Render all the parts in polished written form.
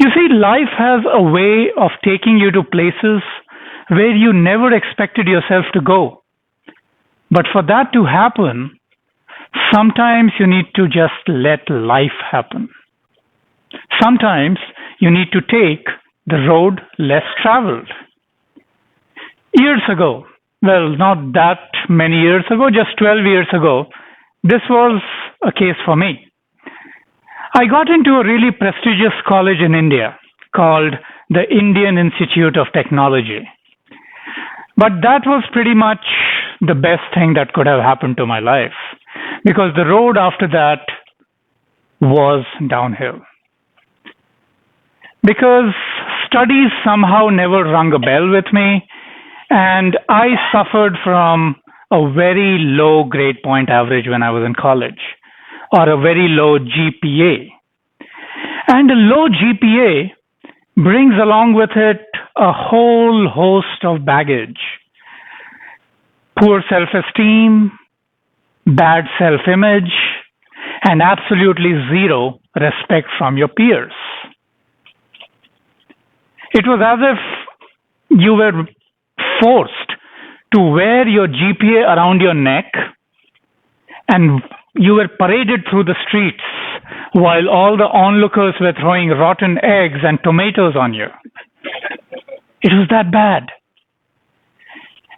You see, life has a way of taking you to places where you never expected yourself to go. But for that to happen, sometimes you need to just let life happen. Sometimes you need to take the road less traveled. Years ago, well, not that many years ago, just 12 years ago, this was a case for me. I got into a really prestigious college in India called the Indian Institute of Technology. But that was pretty much the best thing that could have happened to my life because the road after that was downhill. Because studies somehow never rung a bell with me, and I suffered from a very low grade point average when I was in college, or a very low GPA. And a low GPA brings along with it a whole host of baggage: poor self esteem, bad self image, and absolutely zero respect from your peers. It was as if you were forced to wear your GPA around your neck and you were paraded through the streets while all the onlookers were throwing rotten eggs and tomatoes on you. It was that bad.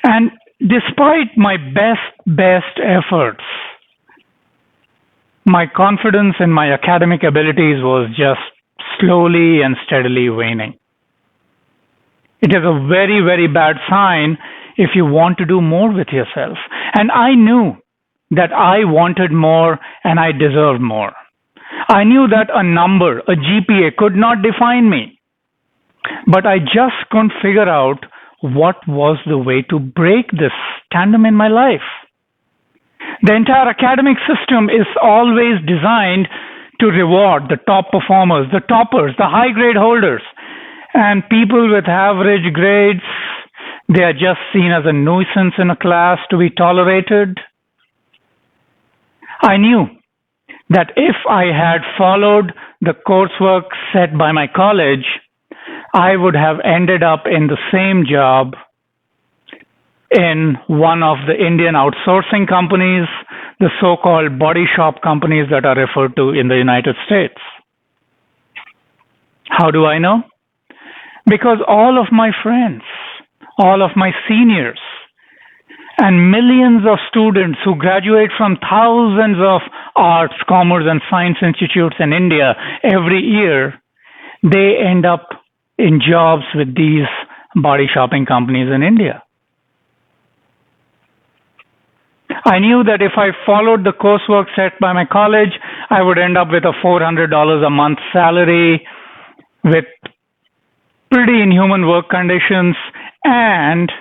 And despite my best efforts, my confidence in my academic abilities was just slowly and steadily waning. It is a very, very bad sign if you want to do more with yourself. And I knew that I wanted more and I deserved more. I knew that a number, a GPA, could not define me. But I just couldn't figure out what was the way to break this tandem in my life. The entire academic system is always designed to reward the top performers, the toppers, the high grade holders. And people with average grades, they are just seen as a nuisance in a class to be tolerated. I knew that if I had followed the coursework set by my college, I would have ended up in the same job in one of the Indian outsourcing companies, the so-called Bodyshop companies that are referred to in the United States. How do I know? Because all of my friends, all of my seniors, and millions of students who graduate from thousands of arts, commerce, and science institutes in India every year, they end up in jobs with these body shopping companies in India. I knew that if I followed the coursework set by my college, I would end up with a $400 a month salary with pretty inhuman work conditions, and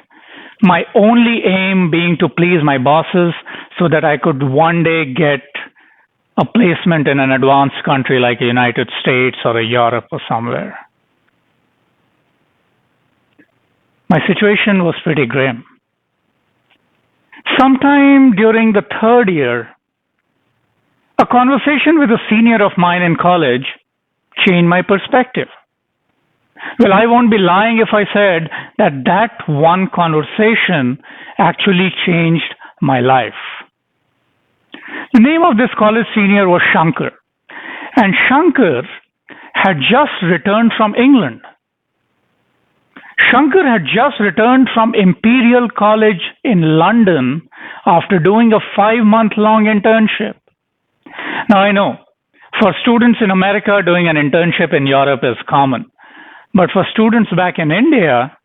my only aim being to please my bosses so that I could one day get a placement in an advanced country like the United States or Europe or somewhere. My situation was pretty grim. Sometime during the third year, a conversation with a senior of mine in college changed my perspective. Well, I won't be lying if I said that that one conversation actually changed my life. The name of this college senior was Shanker, and Shanker had just returned from England. Shanker had just returned from Imperial College in London after doing a 5-month-long internship. Now, I know, for students in America, doing an internship in Europe is common. But for students back in India,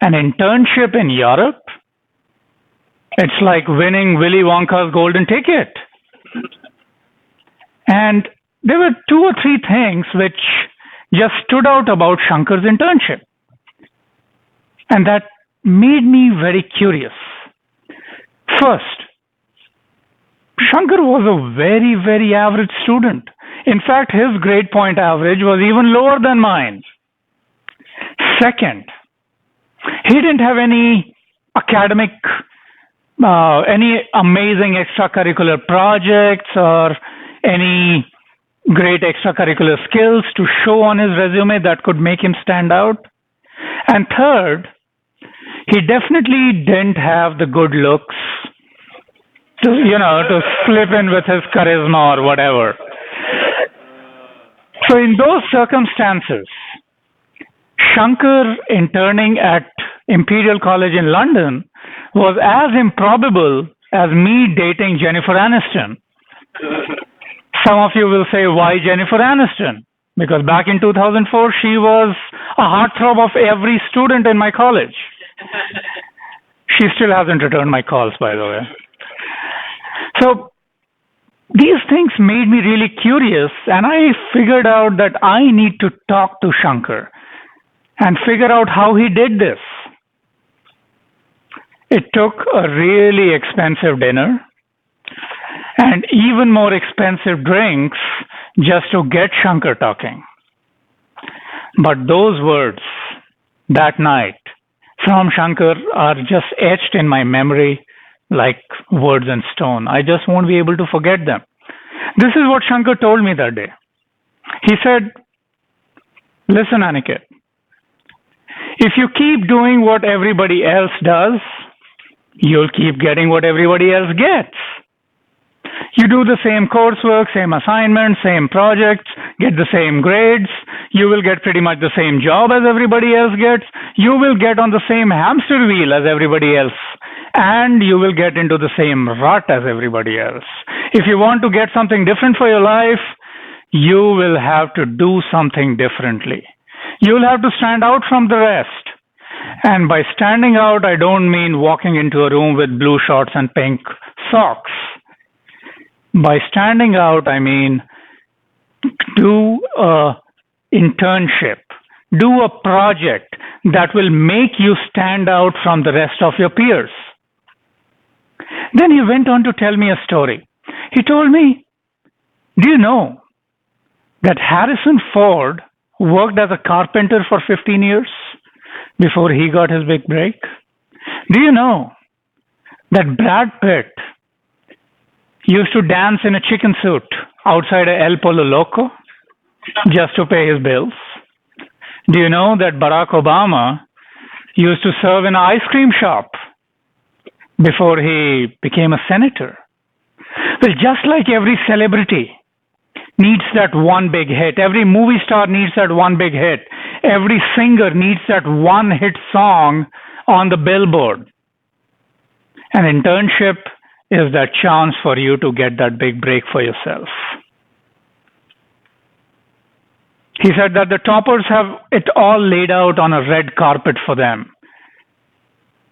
an internship in Europe, it's like winning Willy Wonka's golden ticket. And there were 2 or 3 things which just stood out about Shankar's internship. And that made me very curious. First, Shankar was a very, very average student. In fact, his grade point average was even lower than mine. Second, he didn't have any academic, any amazing extracurricular projects or any great extracurricular skills to show on his resume that could make him stand out. And third, he definitely didn't have the good looks to slip in with his charisma or whatever. So in those circumstances, Shanker interning at Imperial College in London was as improbable as me dating Jennifer Aniston. Some of you will say, why Jennifer Aniston? Because back in 2004, she was a heartthrob of every student in my college. She still hasn't returned my calls, by the way. So these things made me really curious, and I figured out that I need to talk to Shanker and figure out how he did this. It took a really expensive dinner and even more expensive drinks just to get Shanker talking. But those words that night from Shanker are just etched in my memory like words in stone. I just won't be able to forget them. This is what Shanker told me that day. He said, listen, Aniket, if you keep doing what everybody else does, you'll keep getting what everybody else gets. You do the same coursework, same assignments, same projects, get the same grades. You will get pretty much the same job as everybody else gets. You will get on the same hamster wheel as everybody else. And you will get into the same rut as everybody else. If you want to get something different for your life, you will have to do something differently. You will have to stand out from the rest. And by standing out, I don't mean walking into a room with blue shorts and pink socks. By standing out, I mean do a internship, do a project that will make you stand out from the rest of your peers. Then he went on to tell me a story. He told me, do you know that Harrison Ford worked as a carpenter for 15 years before he got his big break? Do you know that Brad Pitt used to dance in a chicken suit outside a El Pollo Loco just to pay his bills? Do you know that Barack Obama used to serve in an ice cream shop before he became a senator? Well, just like every celebrity needs that one big hit, every movie star needs that one big hit, every singer needs that one hit song on the billboard. An internship is that chance for you to get that big break for yourself. He said that the toppers have it all laid out on a red carpet for them.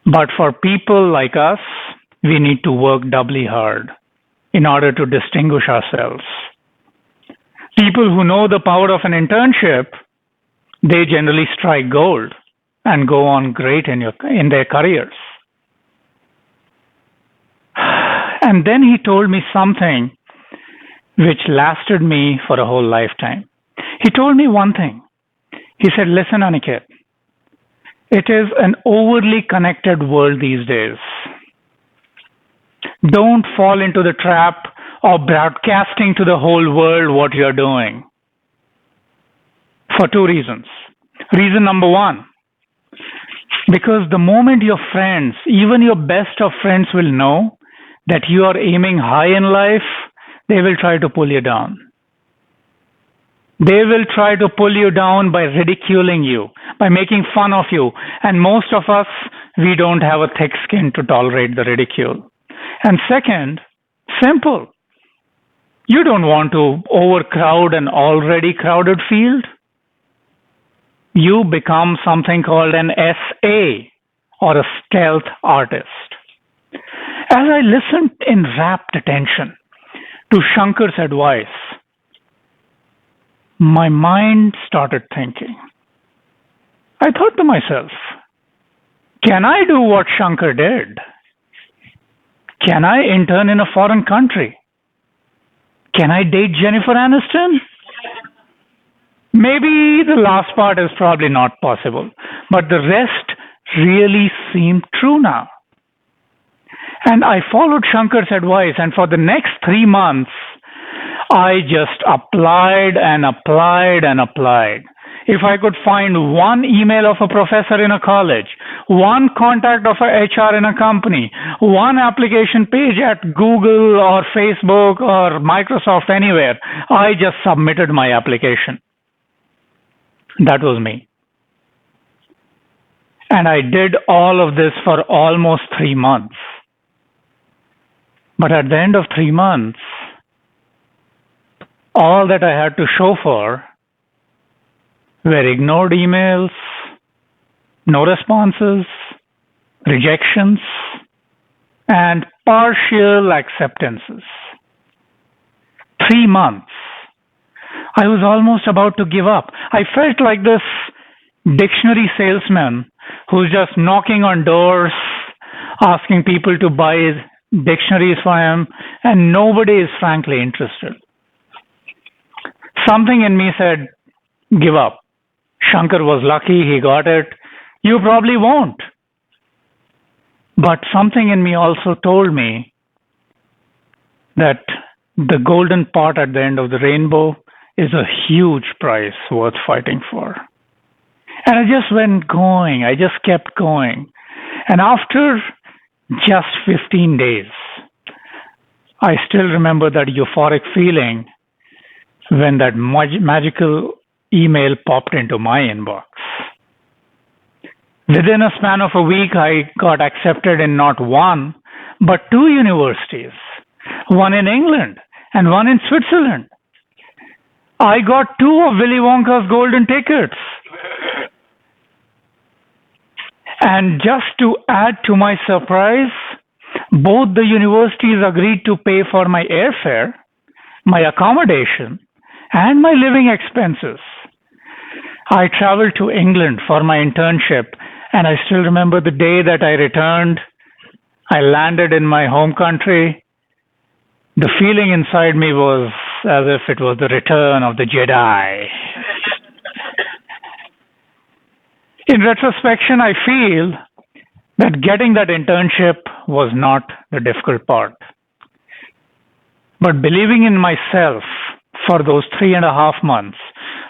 But for people like us, we need to work doubly hard in order to distinguish ourselves. People who know the power of an internship, they generally strike gold and go on great in their careers. And then he told me something which lasted me for a whole lifetime. He told me one thing. He said, listen, Aniket, it is an overly connected world these days. Don't fall into the trap of broadcasting to the whole world what you're doing. For two reasons. Reason number one, because the moment your friends, even your best of friends, will know that you are aiming high in life, they will try to pull you down. They will try to pull you down by ridiculing you, by making fun of you. And most of us, we don't have a thick skin to tolerate the ridicule. And second, simple. You don't want to overcrowd an already crowded field. You become something called an SA, or a stealth artist. As I listened in rapt attention to Shanker's advice, my mind started thinking. I thought to myself, can I do what Shanker did? Can I intern in a foreign country? Can I date Jennifer Aniston? Maybe the last part is probably not possible, but the rest really seemed true now. And I followed Shanker's advice, and for the next 3 months, I just applied and applied and applied. If I could find one email of a professor in a college, one contact of a HR in a company, one application page at Google or Facebook or Microsoft, anywhere, I just submitted my application. That was me. And I did all of this for almost 3 months. But at the end of 3 months, all that I had to show for were ignored emails, no responses, rejections, and partial acceptances. 3 months. I was almost about to give up. I felt like this dictionary salesman who's just knocking on doors, asking people to buy dictionaries for him, and nobody is frankly interested. Something in me said, give up. Shanker was lucky, he got it. You probably won't. But something in me also told me that the golden part at the end of the rainbow is a huge prize worth fighting for. And I just went going, I just kept going. And after just 15 days, I still remember that euphoric feeling when that magical email popped into my inbox. Within a span of a week, I got accepted in not one, but two universities, one in England and one in Switzerland. I got two of Willy Wonka's golden tickets. And just to add to my surprise, both the universities agreed to pay for my airfare, my accommodation, and my living expenses. I traveled to England for my internship, and I still remember the day that I returned. I landed in my home country. The feeling inside me was as if it was the return of the Jedi. In retrospection, I feel that getting that internship was not the difficult part. But believing in myself for those 3.5 months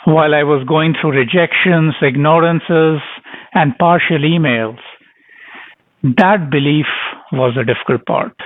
while I was going through rejections, ignorances, and partial emails, that belief was the difficult part.